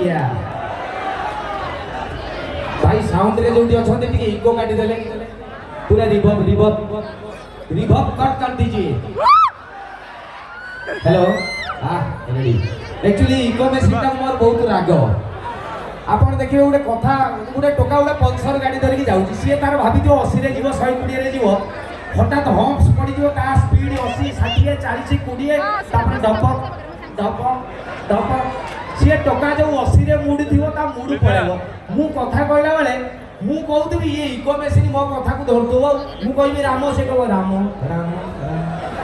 या भाई साउंड रे जोटी अछंती टिके इको काटी देले पूरा रिवर्ब रिवर्ब रिवर्ब कट कर दीजिए। हेलो हां रेडी एक्चुअली इको मशीन ता मोर बहुत राग आपण देखिबे गोटे कथा गोटे टोका गोटे पल्सर गाड़ी धरिकी जाउची सी तार भाबी जो 80 रे जीव 120 रे जीव हठात हम्प्स पड़ी जीव ता स्पीड 80 60 40 20 तापर डप डप डप सी टोका जो 80 रे मूड थिवो ता मूड पड़ेबो मु कथा कहला बेले मु कहउतबी ये इको मशीन मो कथा को धरतो मु कहबी राम से कहबो राम राम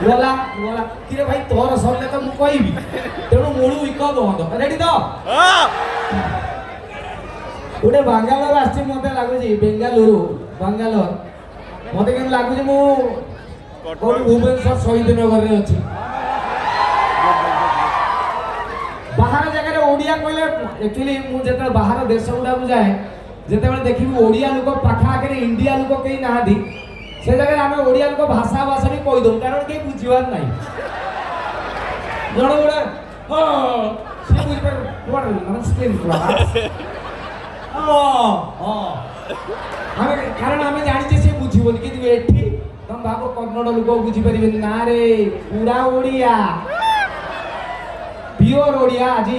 बोला बोला किरे भाई तोर सरले तो मु कहबी तेनु मूड इको बंद रेडी तो हां गोटे बांगालोर आसी मत लगुच बेंगालुरु बांगालोर मत के लगुच मु भुवनेश्वर शहीद नगर रे अच्छी बाहर जगह ओडिया कहले एक्चुअली मु जेते बाहर देश गुडा को जाए जेते बेले देखिबी ओडिया लोक पाखा आगे इंडिया लोक केही नादी से जगह आमे ओडिया लोक भाषा भाषा भी कहि दो कारण के बुझिवार नाही जण गोडे हां से बुझ पर व्हाट मन स्क्रीन क्लास कारण आम जानी सी बुझे कि एठी तुम भाव कन्नड़ लोक बुझीपर ना रे पूरा ओडिया प्योर ओडिया। आज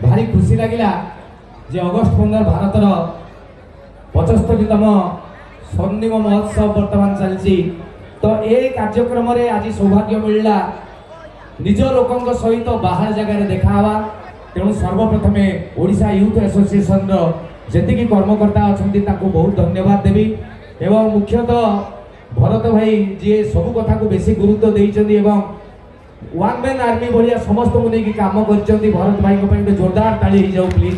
भारी खुशी लगिला जे अगस्ट 15 भारतर 75तम स्वर्णिम महोत्सव बर्तमान चलती तो ए कार्यक्रम रे आज सौभाग्य मिलला निज लोकंक सहित बाहर जगह देखावा तेणु सर्वप्रथमे ओडिशा यूथ एसोसिएशन रो जेतिकी कर्मकर्ता अछंती ताको बहुत धन्यवाद देवी एवं मुख्यतः भरत भाई जी सब कथा को बेसी गुरुत्व देइछंती एवं वन मैन आर्मी भलिया समस्त को नेकी काम करछंती भरत भाई को पे जोरदार ताली हो जाऊ प्लीज।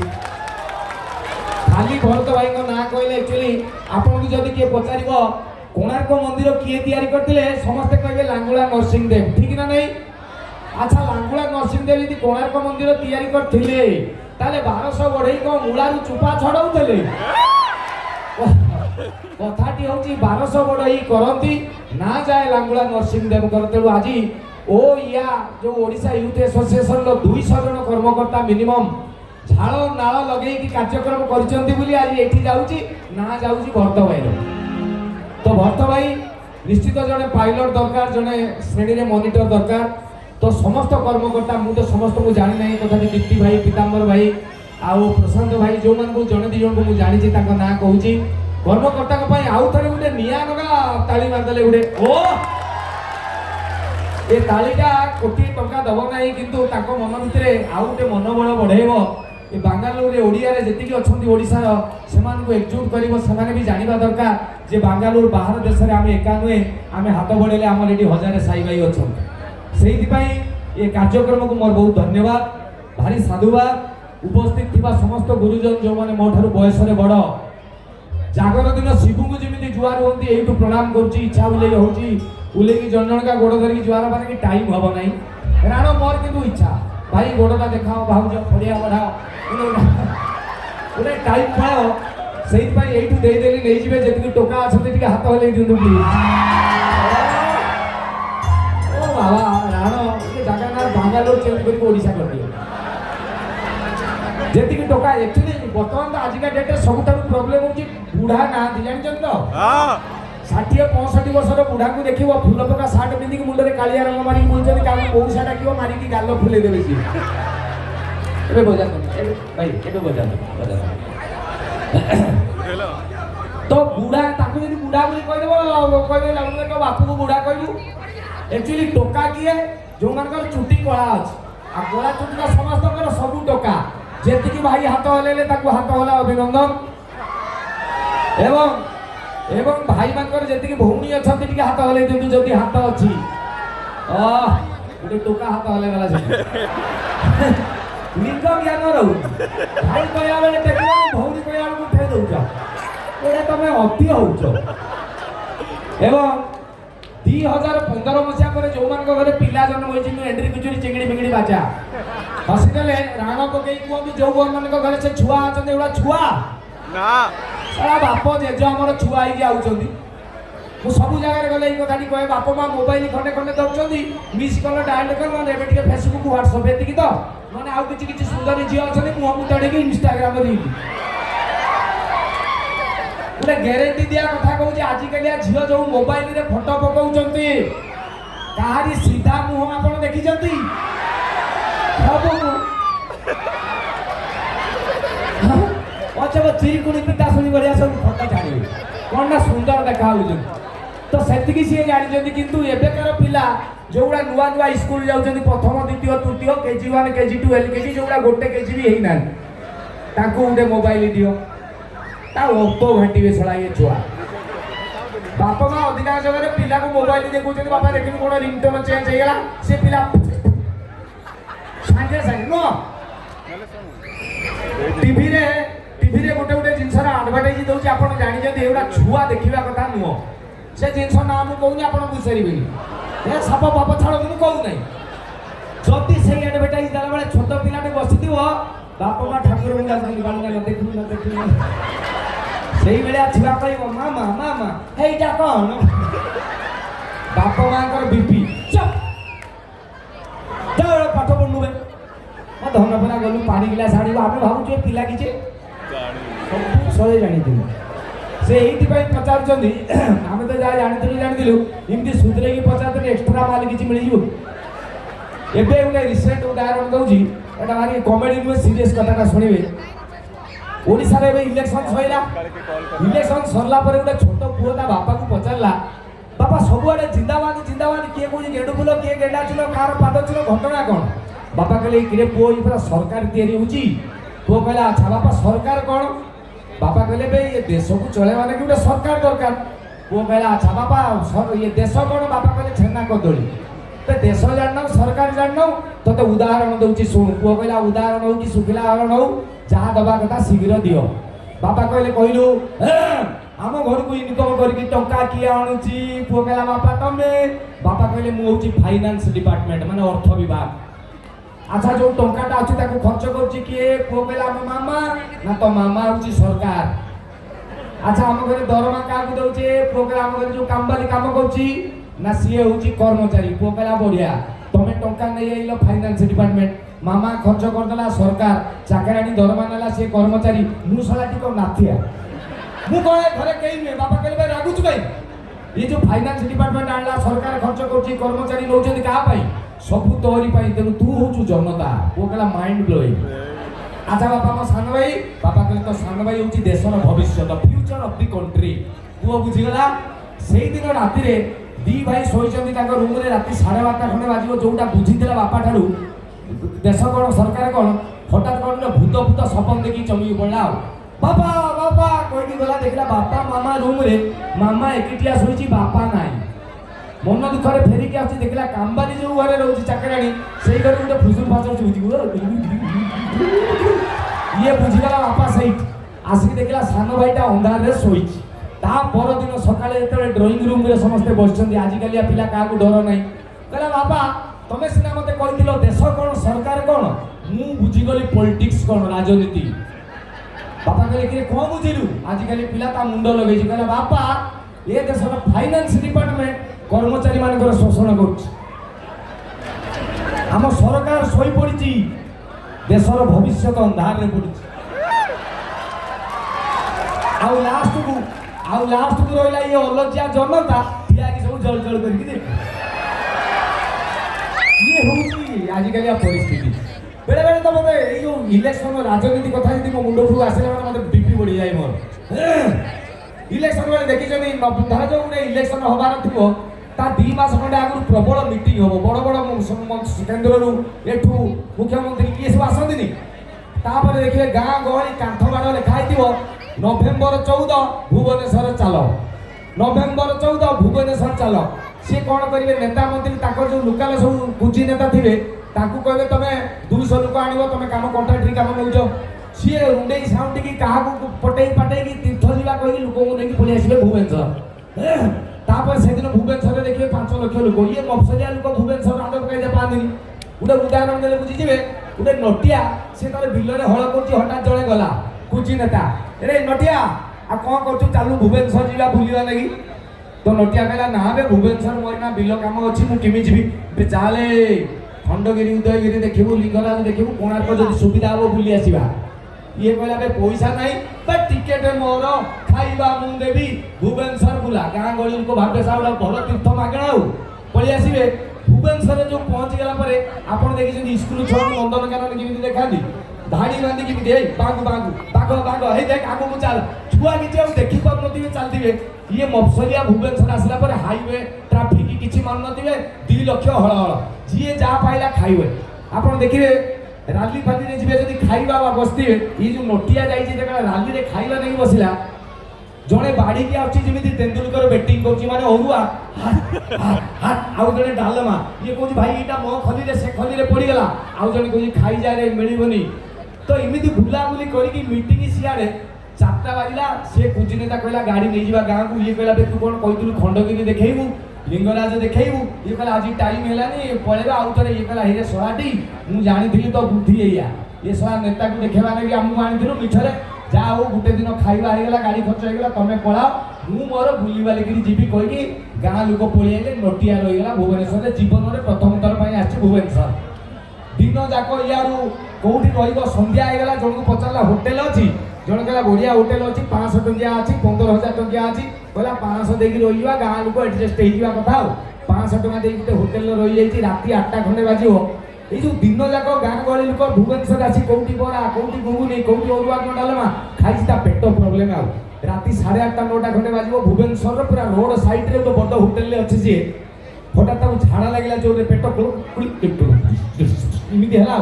खाली भरत भाई को ना कहले एक्चुअली आपन को जदी के पचारिबो कोणार्क मंदिर किए तयारी करथिले समस्त कहबे लांगुला नरसिंह देव ठीक ना नहीं। अच्छा लांगुला नरसिंह देव यदि कोणार्क मंदिर तयारी करथिले ताले 1200 बढ़ई को मुलारू चुपा छड़ाउतले कथाटी होची 1200 बढ़ई करंती ना जाए लांगुला नरसिंह देव करतेलु आज ओ या जो ओडिशा यूथ एसोसिएशन रो 200 जन कर्मकर्ता मिनिमम झाळ नाळ लगेई की कार्यक्रम करचंती बोली आज एठी जाउची ना जाउची भरत भाई रो तो भरत भाई निश्चित जने पायलट दरकार जने श्रेणी रे मॉनिटर दरकार तो समस्त कर्मकर्ता मु तो समस्त को जानि नहीं तथा दीप्ति भाई पीतांबर भाई आउ प्रशांत भाई जो मन को जने दी जन को मु जानि छी ताको ना कहूची कर्मकर्ता को पई आउ थरे गुटे निया नगा ताली मार देले गुटे ओ ए तालीटा कोटी टंका दबो नाही किंतु ताको मन भितरे आउ गुटे मनोबल बढ़ेबो ए बांगालोर रे ओडिया रे जेतिकी अछंती ओडिसा रो समान को एकजुट करिवो समान भी जानिबा दरकार जे बांगालोर बाहर देश रे आमे एका नुए आमे हाथ बढ़ेले हमर एडी हजार साई भाई अछंती से ये कार्यक्रम को मोर बहुत धन्यवाद भारी साधुवाद उपस्थित थिबा समस्त गुरुजन जो माने मोठारु बयस रे बड़ जागर दिन शिवु को जेमिति जुआर होंती एठु प्रणाम करछि इच्छा उले होछि उले की जन जन का गोड़ धरि की जुआर माने की टाइम हबो नाही राणो मोर किंतु इच्छा भाई गोड़टा देखाओ भाउज फड़िया बढ़ाओ उले टाइम पाओ सेहि पई एठु देई देली नै जिवे जेतिकी टोका अछते टिके हाथ हले दिंदु प्लीज ओ बाबा राणो ये जगह ना बांगालोर चेंज करके ओडिशा कर दियो जेतिकी टोका एक्चुअली वर्तमान तो आजिका डेट सबुठारु प्रॉब्लम होची बुढ़ा ना जानिछन तो हां 60 65 वर्षर बुढ़ा को देखिबो फुल पका शर्ट पिंदी के मुंडरे कालिया रंग मारी बोलछन का मौसा डाकिबो मारी की गालो फुले देबे सी एबे बजा ए भाई एबे बजा तो बुढ़ा ताकू यदि बुढ़ा बोली कहि देबो कहबे लागले को बापू को बुढ़ा कहबू एक्चुअली टोका किए जो मानकर चुटी कला अछि आ कला चुटी का समस्त कर सब टोका जेतिकी भाई हाथ हलेले ताकू हाथ हला अभिनंदन एवं एवं भाई मानकर जेतिकी भौणी अछंती टिके हाथ हले देतु जदी हाथ अछि गोटे टोका हाथ हले गला से लिंग ज्ञान रहू भाई कहया बेले टेकलो भौणी कहया बेले उठे दउचा एडा तमे अति होउचो एवं 2015 मसिया पर जो मान घरे पिला जन्म होइछि एंट्री कुचुरी चिंगड़ी बिंगड़ी बाचा हसिदेले राणो को केई कोंतु जो गोन मान घरे से छुआ आछन एडा छुआ ना सारा बाप जेज हमर छुआ आइ आउचंदी ମୁଁ ସବୁ ଜାଗାରେ ଗଲେ ଏଇ କଥାଟି କହେ, ବାପା ମା ମୋବାଇଲ ଖଣ୍ଡେ ଖଣ୍ଡେ ଦେଉଛନ୍ତି, ମିସ୍ କଲ ଡାଏଲ କଲ, ନହେଲେ ଏବେ ଟିକେ ଫେସବୁକ୍ ହ୍ୱାଟ୍ସଅପ୍ ଏତିକି ତ, ନହେଲେ ଆଉ କିଛି କିଛି ସୁନ୍ଦରୀ ଝିଅ ଅଛନ୍ତି ମୁହଁକୁ ତଡ଼ିକି ଇନଷ୍ଟାଗ୍ରାମ ରିଲ୍। ଗୋଟେ ଗ୍ୟାରେଣ୍ଟି ଦିଆ କଥା କହୁଛି, ଆଜିକାଲିଆ ଝିଅ ଯୋଉ ମୋବାଇଲରେ ଫଟୋ ପକାଉଛନ୍ତି, କାହାରି ସିଧା ମୁହଁ ଆପଣ ଦେଖିଛନ୍ତି? ଚିରିକୁଣି ପିତା ଶୁଣି ଭଳିଆ ସବୁ ଫଟୋ ଛାଡ଼ିବେ, କ'ଣ ନା ସୁନ୍ଦର ଦେଖା ହଉଛନ୍ତି, ତ ସେତିକି ସିଏ ଜାଣିଛନ୍ତି। କିନ୍ତୁ ଏବେକାର ପିଲା ଯୋଉଗୁଡ଼ା ନୂଆ ନୂଆ ସ୍କୁଲ ଯାଉଛନ୍ତି, ପ୍ରଥମ ଦ୍ୱିତୀୟ ତୃତୀୟ KG1 KG2 LKG, ଯୋଉଗୁଡ଼ା ଗୋଟେ KG ବି ହେଇନାହାନ୍ତି, ତାଙ୍କୁ ଗୋଟେ ମୋବାଇଲ ଦିଅ, ତା ଅପ ଘାଣ୍ଟିବେ ଶଳା ଇଏ ଛୁଆ। ବାପା ମା ଅଧିକାଂଶ ଜାଗାରେ ପିଲାକୁ ମୋବାଇଲ ଦେଖୁଛନ୍ତି, ବାପା ଦେଖିନି କ'ଣ ରିଙ୍ଗଟୋନ ଚେଞ୍ଜ ହେଇଗଲା, ସେ ପିଲା ସାଙ୍ଗେ ସାଙ୍ଗେ ନୁହଁ। ଟିଭିରେ ଗୋଟେ ଗୋଟେ ଜିନିଷର ଆଡଭର୍ଟାଇଜ ଦଉଛି, ଆପଣ ଜାଣିଛନ୍ତି ଏଗୁଡ଼ା ଛୁଆ ଦେଖିବା କଥା ନୁହଁ। ସେ ଜିନିଷ ନାଁ ମୁଁ କହୁନି, ଆପଣ ବୁଝିପାରିବେନି, ଏ ସାପ ଫାପ ଛାଡ଼ ମୁଁ କହୁନାହିଁ। ଯଦି ସେଇ ଆଡଭର୍ଟାଇଜ ଦେଲା ବେଳେ ଛୋଟ ପିଲାଟେ ବସିଥିବ, ବାପା ମା ଠାକୁରଙ୍କୁ ଯାଉଛନ୍ତି, ଦେଖିବୁ ନା ଦେଖିବୁ, ସେଇଭଳିଆ ଛୁଆ କହିବ ମାମା ମାମା ହେଇଟା କ'ଣ? ବାପା ମାଙ୍କର ବିପି ପାଠ ପଢୁନୁ, ଧନ ପରା ଗଲୁ ପାଣି ଗିଲାସ ଆଣିବୁ, ଆମେ ଭାବୁଛୁ ଏ ପିଲା କିଛି ସବୁ ସହଜେ ଜାଣିଥିଲୁ। ସେ ଏଇଥିପାଇଁ ପଚାରୁଛନ୍ତି, ଆମେ ତ ଯାହା ଜାଣିଥିଲୁ, ଏମିତି ସୁଧରେଇକି ପଚାରୁଛନ୍ତି ଏକ୍ସଟ୍ରା ମାଲ କିଛି ମିଳିଯିବ। ଏବେ ଗୋଟେ ରିସେଣ୍ଟ ଉଦାହରଣ ଦଉଛି, ଏଟା ଭାରି କମେଡି ନୁହେଁ, ସିରିୟସ୍ କଥାଟା ଶୁଣିବେ। ଓଡ଼ିଶାରେ ଏବେ ଇଲେକ୍ସନ ସରିଲା, ଇଲେକ୍ସନ ସରିଲା ପରେ ଗୋଟେ ଛୋଟ ପୁଅ ତା ବାପାକୁ ପଚାରିଲା, ବାପା ସବୁଆଡେ ଜିନ୍ଦାବାଦ ଜିନ୍ଦାବାଦ, କିଏ କହୁଛି ଗେଣ୍ଡୁ ଫୁଲ, କିଏ ଗେଣ୍ଡା ଚୁଲ, କାହାର ପାଦ ଚୁଲ, ଘଟଣା କ'ଣ? ବାପା କହିଲେ କିରେ ପୁଅ, ଏଇ ପୁରା ସରକାର ତିଆରି ହଉଛି। ପୁଅ କହିଲା ଆଚ୍ଛା ବାପା ସରକାର କ'ଣ? ବାପା କହିଲେ ବେ ଏ ଦେଶକୁ ଚଳେଇବା ଲାଗି ଗୋଟେ ସରକାର ଦରକାର। ପୁଅ କହିଲା ଆଚ୍ଛା ବାପା ଇଏ ଦେଶ କ'ଣ? ବାପା କହିଲେ ଛେନା କଦଳୀ। ତେ ଦେଶ ଜାଣିନାଉ ସରକାର ଜାଣିନାଉ, ତତେ ଉଦାହରଣ ଦଉଛି ଶୁଣୁ। ପୁଅ କହିଲା ଉଦାହରଣ ହଉ କି ଶୁଖିଲା ହରଣ ହଉ, ଯାହା ଦବା କଥା ଶୀଘ୍ର ଦିଅ। ବାପା କହିଲେ କହିଲୁ ଆମ ଘରକୁ ଇନକମ କରିକି ଟଙ୍କା କିଏ ଆଣୁଛି? ପୁଅ କହିଲା ବାପା ତମେ। ବାପା କହିଲେ ମୁଁ ହଉଛି ଫାଇନାନ୍ସ ଡିପାର୍ଟମେଣ୍ଟ, ମାନେ ଅର୍ଥ ବିଭାଗ। আচ্ছা जो टंकाटा अच्छी ताको खर्च करुच्ची किए? पुओ कहला आम मामा। ना तो मामा हूँ सरकार। अच्छा आम घर दरमा क्या दौचे? पुओ कहला आम घर जो काम वाली काम करुच्ची ना सी हूँ कर्मचारी। पुओ कहला बढ़िया तुम टंका नहीं आइल फाइनान्स डिपार्टमेंट, मामा खर्च करदेला सरकार, चाकराणी दरमा नेला सी कर्मचारी, मु साला टिको नाथिया मु कहे घरे कहीं नुहे। बापा कहले भाई रागुच भाई ये जो फाइनान्स डिपार्टमेंट आणला सरकार खर्च करुच्ची कर्मचारी नौचंदी क्या पाई? सबू तोरी पाई, तेणु तू हूँ जनता। वो कहला माइंड ब्लोइंग। अच्छा बापा मो सान भाई? बापा कहले तो सान भाई हूँ देशर भविष्य, the future of the country. पुओ बुझीगला। से दिन राति रे दी भाई शोइचंदी ताको रूम रे राति 12:30 खंडे बाजिबो, जोटा बुझीदेला बापा ठारू देश कौन सरकार कौन, हठात कौन भूत भूत सपन देखी चमकी पड़ा। बापा बापा कहीकि गला, देखला बापा मामा रूम रे, मामा एकिटिया शोइची, बापा नाई। मन दुखरे फेरिक आसी देखला कामबारी जो घरे रोची चाकराणी सेई घर गोटे फुसुर फासुर चुची ये बुझीगला बापा सही आसिक देखला सान भाईटा अंधार रे शोइची। ता पर दिन सकाळे जेतेबे ड्राइंग रूम रे समस्ते बसछन्ती, आजिकालिया पिला काकू डर नाही। कहला बापा तमे सिना मते कहिथिलो देश कोन सरकार कोन, मु बुझीगली पॉलिटिक्स कोन, राजनीति। बापा कहले कि कोन बुझिलु? आजिकाली पिला ता मुंड लगेछि। कहला बापा ये देशर फाइनान्स डिपार्टमेंट कर्मचारी मानकर शोषण करुच्ची, आम सरकार शोई पड़ी, देशर भविष्य अंधार में पड़ी। लास्ट को रहा ये अलजिया जनता ठिया कि सब जल जल कर ये हूँ आजिकलिया परिस्थिति। बेले बेले तो मतलब जो इलेक्शन राजनीति कथा जी मो मुंड उपरू आसले मतलब बीपी बढ़ी जाए मोर। इलेक्शन बेले देखी धर जो गोटे इलेक्शन हबार थो ता 2 मास खंडे आगु प्रबल मीटिंग हम बड़ बड़ केन्द्र एठू मुख्यमंत्री किए सब आसती। तापर देखिए गाँ गहली कांथ बाड़ लिखाई नवेम्बर 14 भुवनेश्वर चाल, नवेम्बर 14 भुवनेश्वर चाल। सी कौन करेंगे नेता मंत्री जो लोकाल सब पुंजी नेता थे कहे तुम 200 लोक आण तुम कम कंट्राक्टरी कम नौ सी रुंडे साउंड की क्या पटे पाटे तीर्थ जावा कहीं लोक नहीं पलि आसवे भुवनेश्वर। तापर से दिन भुवनेश्वर देखिए 5 लाख लोक, ये मफसलिया लोक भुवनेश्वर आंदोलन पकड़ पाती। गोटे उदाहरण देते बुझीजे गोटे नटिया सी तार बिलरे हल कर हठात जड़े गला कुची नेता, अरे नटिया आ कौन कर चालू भुवनेश्वर जावा बुलवा लगी। तो नटिया कहला ना बे भुवनेश्वर मोर ना बिल काम अच्छी मु केमी जीवी बे चाले खंडगिरी उदयगिरी देखिबू लिंगराज देखिबू कोणार्क जदि सुविधा हो बुली आसीबा ये कहला बे पैसा नहीं बे टिकेट मोर खाइबा मु देबी भुवनेश्वर बुला गाँ गली को भाबे साउला भल तीर्थ मागणाऊ पळी आसीबे भुवनेश्वर जो पहुंच गला परे आपण देखि स्कूल छुआ नंदनकानन केमिति देखादी धाड़ी बांधी केमिति ए बागु बागु बाग बाग हे देख आगु मु चाल छुआ किछि हम देखि पाउ नथिबे चलथिबे ये मफसलिया भुवनेश्वर आसला पर हाईवे ट्रैफिक किछि मान नथिबे 2 लाख हळ हळ जिए जा पाइला खाइबे आपण देखिबे राली फाली रे जिबे जदी खाइबा बा बसथिबे ई जो नोटिया जाई जे राली रे खाइबा नहीं बसिला जड़े बाड़ी की आउची जेमिति तेंदुलकर बैटिंग करछि माने ओरुआ हाथ आउ जने डालमा ये कहछि भाई एटा मो खली रे से खली रे पड़ी गला आउ जने कहछि खाई जा रे मिलिबनी तो इमिति बुला बुली करी की मीटिंग सियारे 4टा बाजिला से कुछ नेता कहला गाड़ी नै जिबा गां को ये कहला बे तू कोन कहितु खंडगिरी देखेइबू लिंगराज देखेइबू ये कहला आज टाइम हेलानी पळेबा आउ तरे ये कहला हे सोराटी मु जानि थिली तो बुद्धि एया ये सोरा नेता को देखेबा नै कि हमु आनि थिलु मिठरे जा हो गुटे दिन खाइबा हे गला गाड़ी खर्च हे गला तमे पळाओ मु मोर बुली वाली की जीबी कहि कि गां लोक पळि आइले नोटिया रहि गला भुवनेश्वर रे जीवन रे प्रथम थर पई आछि भुवनेश्वर दिन जाको यारू कोठी रहिबो संध्या हे गला जणको पचारला होटल अछि जण कहला बढ़िया होटल अछि 500 टंकिया अछि 15000 टंकिया अछि कहला 500 देकी रहिबा गां लोक एडजस्ट हे जिबा कथा 500 टका देकी गुटे होटल रे रहि जाइछि राती 8टा खंडे बाजियो ये जो दिन जाक गाँ गहली लोक भुवनेश्वर आसी कौटी बरा कौटी गुगुनी कौटी अरुआ डालमा खाई पेट प्रोब्लेम आ राति 8:30 9टा खंडे बाजिबो भुवनेश्वर पूरा रोड साइड रे बड़ होटल अच्छी सी हठात झाड़ा लगे जो पेट इमिति है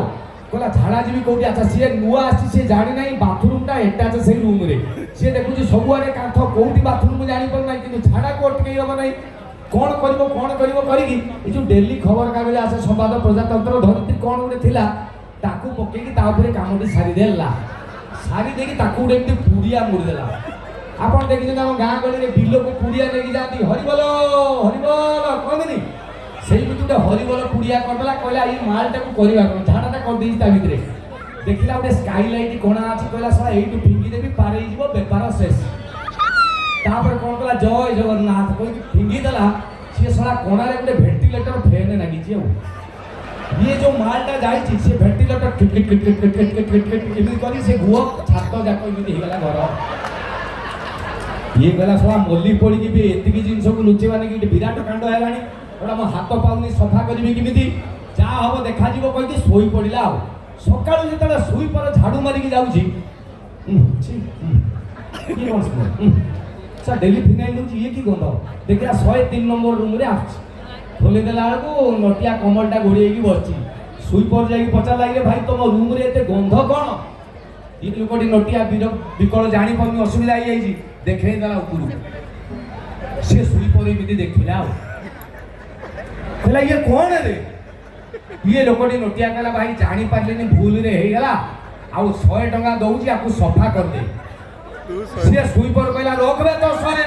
कहला झाड़ा जी कौटी अच्छा सी नुआ आसी सी जानी ना बाथरूमटा एटाच से रूम रे सी देखुची सबुआरे कांथ कौटी बाथरूम जानी पार ना कि झाड़ा को अटकई हम ना कौन करिवो करिकी ए जो डेली खबर कागज आसे संवाद प्रजातंत्र धरती कौन गोटे थिला ताकू पकेकी ता ऊपर कामटी सारी देला सारी देकी ताकू गोटे एमती पुड़िया मुड़ी देला आपण देखि हम गाँ गली रे बिल को पुड़िया लेके जाती हरिबोल कहनी सेही गोटे हरिबोल पुड़िया करदेला कहला ई मालटा को करबा कोन झाड़ाटा कर देई ता भितरे देखिला गोटे स्काईलाइट कोणा अछि कहला सा एइटु फिंगी देबी पारे जिवो व्यापार शेष तापर कोन कला जय जगन्नाथ कोई फिंगी देला से सारा कोना रे गोटे वेंटिलेटर फैन लागी छी ये जो मालटा जाई छी से ventilator kit kit kit kit kit kit kit kit Emmy करी से गुओ छातो जाको इमी हे गला घर ये गला सारा मोल्ली पड़ी की भी एतिकी जिंस को लुचे माने की विराट कांड हेलानी ओडा मो हाथ पाउनी सफा करबी किमिति जा हबो देखा जीवो कहि कि सोई पड़िला आ सकाळु जेतला सोई पर झाड़ू मारी की जाउ छी छी ये कोन से सर डेली फिनाइल दउची ये की गंध देखिया 103 नंबर रूम रे आछ खोली देला को नटिया कमलटा घोड़ी की बची सुई पर जाई पचा लागे भाई तुम रूम रे एते गंध कोन ई लोकटी नटिया विकल जानी पनी असुविधा आई जाई देखै देला ऊपर से सुई पर एमिति देखिला कहला ये कौन रे ये लोकटी नटिया कहला भाई जानी पारलेनी भूल रे हे गला आ 100 टका दउची आकु सफा कर दे से सुई पर कहला रोकबे तो सरे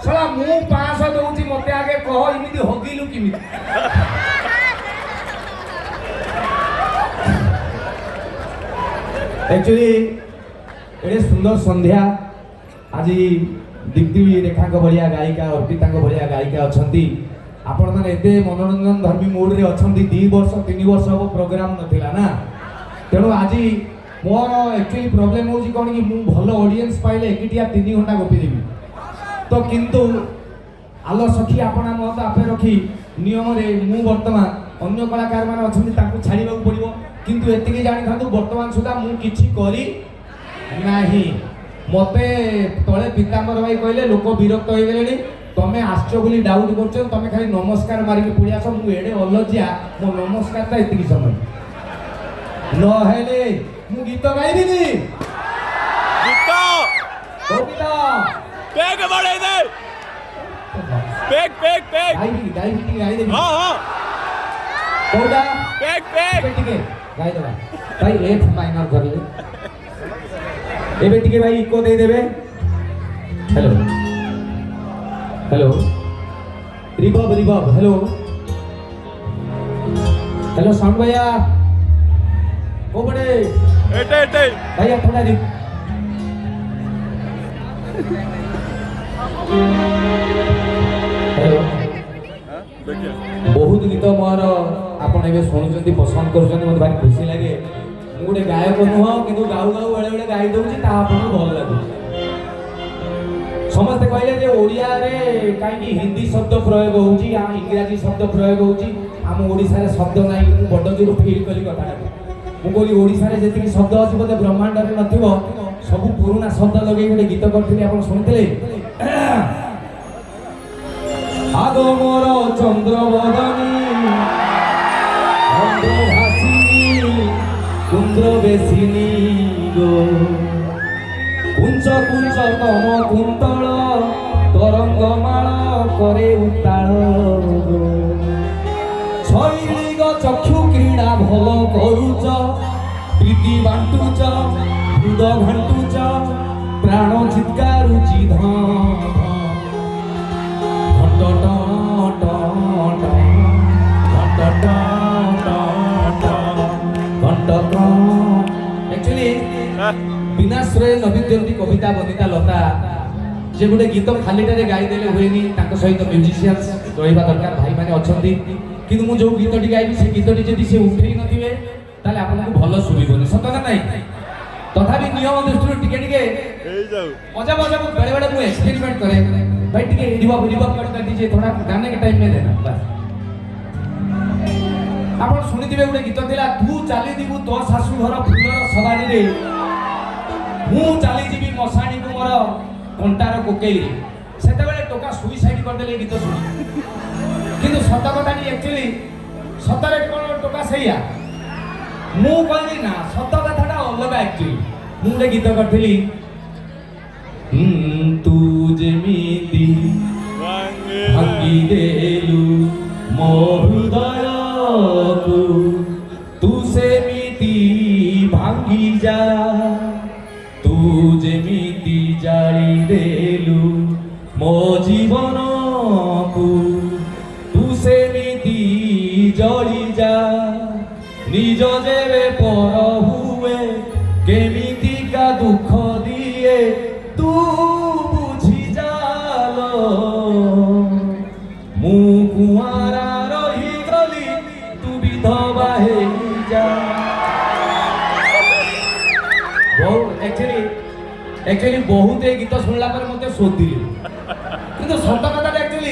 सला मु 500 दउची मते आगे कह इमिति हगिलु किमिति एक्चुअली एडे सुंदर संध्या आज दीप्ति रेखा को बढ़िया गायिका अर्पिता को बढ़िया गायिका अछंती आपण माने एते मनोरंजन धर्मी मूड रे अछंती 2 वर्ष 3 वर्ष हो प्रोग्राम नथिला ना तेणु आज मोर एक्चुअली प्रॉब्लम होची कोन कि मु भलो ऑडियंस पाइले एकिटिया 3 घंटा गोपी देबी तो किंतु आलो सखी आपना मत आपे रखी नियम रे मु वर्तमान अन्य कलाकार माने अछंती ताकू छाड़ीबा पड़िबो किंतु एतिके जानि थांतु वर्तमान सुधा मु किछि करी नाही मते तळे पीतांबर भाई कहले लोक विरक्त होई गेलेनी तमे आश्चर्य बोली डाउट करछो तमे खाली नमस्कार मारिके पुड़ी आसो मु एडे अलजिया मो नमस्कार ता एतिकी समय न हेले मु गीत गाइबिनी गीत कविता पेग बड़े दे पेग गाइबिनी गाइ दे हां हां कोडा पेग ठीक गाइ देबा भाई एफ माइनर कर ले ए बेटी के भाई इको दे देबे hello hello reverb hello hello sound भैया ओ बड़े एटे भैया थोड़ा रि देखिए बहुत गीत मोर आपण एबे शुणुचंती पसंद करूचंती मते भारी खुशी लागे मु गोटे गायक नुह किंतु गाउ गाउ बेले बेले गाई दउची ता आपण भल लागु समस्ते कहले जे ओडिया रे काई हिंदी शब्द प्रयोग होउची आ इंग्रजी शब्द प्रयोग होउची हम ओडिसा रे शब्द नाही मु बड जोर फील कली कथा मु बोली ओडिसा रे जेतिकी शब्द अछि बोले ब्रह्मांड रे नथिबो सब पुराना शब्द लगे गोटे गीत करथिली आपण सुनथिले आगो मोर चंद्रवदनी चंद्रभासिनी कुंद्र बेसिनी गो कुंच कुंच कम कुंतल तरंगमाळ करे उताळ गो शैली गो चक्षु क्रीड़ा भल करूच प्रीति बांटुच हृद घांटुच प्राण चित्कारुचि एक्चुअली विनाश्रय नविद्यंती कविता बनिता लता जे गोटे गीत खालीटारे गाई देले हुएनी ताको सहित म्यूजिशियंस रहिबा दरकार भाई माने अछंती किंतु मु जो गीतटी गाइबी से गीतटी जदि से उठेई नथिबे ताले आपनको भलो सुबिबोनी सत ना नाही तथापि नियम दृष्टि टिके टिके मजा मजा बेले बेले मु एक्सपेरिमेंट करे भाई टिके रिवर्ब कर दीजिए थोड़ा गाने के टाइम में देना बस आपण सुनिथिबे गोटे गीत थिला तू चाली दिबु तो सासु घर फुलर सवारी रे मु चाली जीबी मसाणी को मोर कंटार कोकेई रे सेते बेले टोका सुइसाइड कर देले गीत सुनी किंतु सत कथा नि एक्चुअली सतरे कोन टोका सैया मु कहली ना सत कथाटा अलगा एक्चुअली मु गोटे गीत करथिली तू जेमिति भांगी देलु मो हृदय को तू सेमिति भांगी जा तू जेमिति जाली देलु मो जीवन को तू सेमिति जली जा निज जेबे पर हुए केमिति का दुख दिए तू बुझी जालो मु कुआरा रही गली तू विधवा हे जा एक्चुअली बहुत ए गीत सुनला पर मते सोधिले किंतु सत कथा एक्चुअली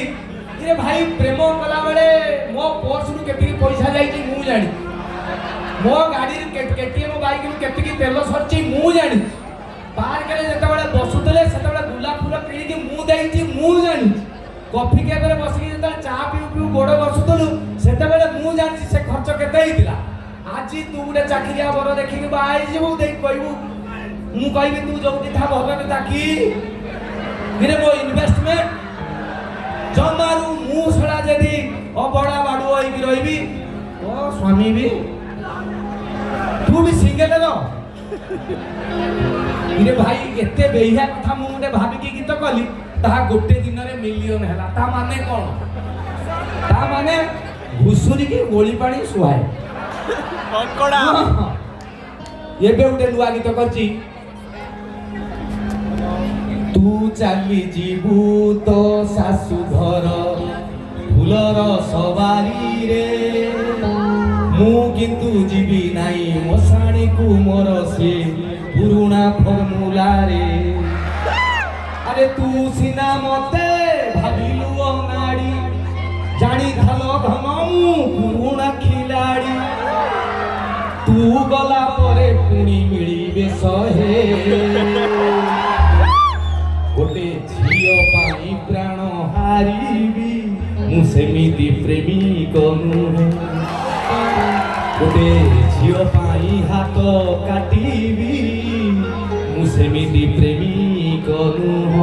ए भाई प्रेम कला बेले मो पर्स रु केति पैसा जाईची मु जानी मो गाड़ी केटीएम बाइक रु केति तेल सरची मु जानी पार्क रे जते बेले बसुतले सेते बेले गुला फूल किणी कि मु देईची मु जानी कॉफी केफ रे बसी जते चा पिउ पिउ गोड़ बसुतलु सेते बेले मु जानी से खर्च केते हितिला आजी तू गुटे चाकरिया बर देखि कि बाई जेबु देई कहबू मु कहबी तू जोटी था भगवान ताकी गिरे मो इन्वेस्टमेंट जमारू मु छड़ा जदी अबड़ा बाडू होई कि रहिबी ओ स्वामी भी तू भी सिंगल लो गिरे भाई एते बेहिया कथा मु गुटे भाबी कि गीत कली ता गोटे दिन रे मिलियन हैला ता माने कोन ता माने घुसुरी की गोली पानी सुहाए कंकड़ा एबे गुटे नुआ गीत करची तू चाली जीबू तो सासु घर फुलर सवारी रे मु किंतु जीवी नाई मसाणी को मोर से पुरुणा फॉर्मूला रे अरे तू सिना मते भाबिलु अनाड़ी जानी खालो घममु पुरुणा खिलाड़ी तू गला परे पुणी मिलिबे सहे गोटे झियो पाई प्राण हारिबी मु सेमिति प्रेमिक नुहे गोटे झियो पाई हाथ काटिबी मु सेमिति प्रेमिक नुह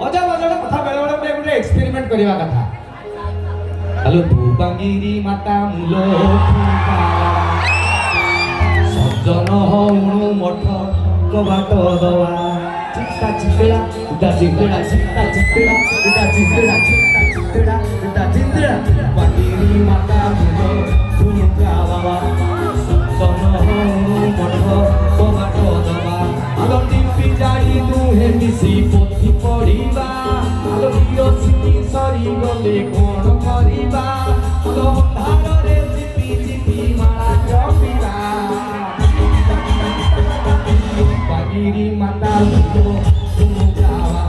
अजब अजब कथा बेले बेले गोटे एक्सपेरिमेंट करबा कथा हेलो तू बांगीरी माता मुलो सज्जन हउनु मठ कबाट दवा चित्ता चित्तड़ा उदा चित्तड़ा चित्ता चित्तड़ा उदा चित्तड़ा चित्ता चित्तड़ा उदा चित्तड़ा बांगीरी माता मुलो सुनुका बाबा सज्जन हउनु मठ कबाट दवा आलो टिपी जाई तू हे मिसी पोथी पढिबा आलो हिरो सिटी सरी ଗଲେ କଣ କରିବା ଅନ୍ଧାରରେ ଚିପି ଚିପି ମାଳା ଜପିବା ବାଗିରି ମାତା ସୁମୁକାବା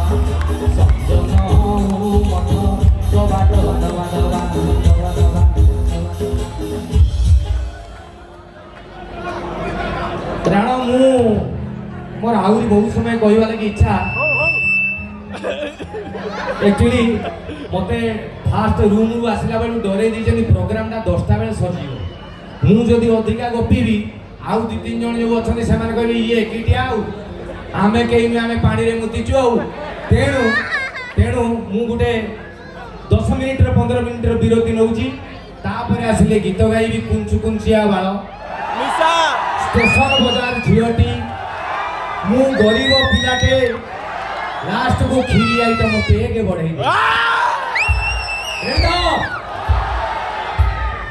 ସଜନ ମନ ଦବା ଦବା ଦବା ଦବା ଦବା ଦବା କାରଣ ମୁଁ ମୋର ଆହୁରି ବହୁତ ସମୟ କହିବା ଲାଗି ଇଚ୍ଛା एक्चुअली मते फास्ट रूम रु आसिला बेलू डरे दीचनी प्रोग्राम टा 10टा बेले सजीव मु जदी अधिका गपीबी आउ दि तीन जण जो अछनी से माने कहबी ये किटिया आउ आमे केही आमे पानी रे मुतिचु आउ तेणु तेणु मु गुटे 10 मिनिट रे 15 मिनिट रे विरति नउची तापरे आसिले गीत गाइबी कुंचु कुंचिया बाळ मिसा स्टेशन बाजार झियोटी मु गरीब पिलाटे लास्ट को खीरी आइटम पेगे बढ़े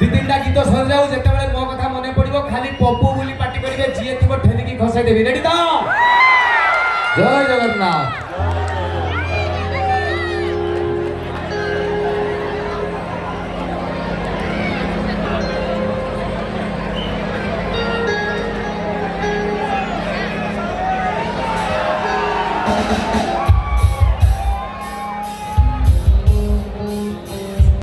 दी तीनटा गीत सर जाऊ जेते बेले मो कथा मने पड़िबो खाली पप्पू बोली पार्टी करिवे जिए थिबो ठेलिकी खसाई देबी रेडी तो जय जगन्नाथ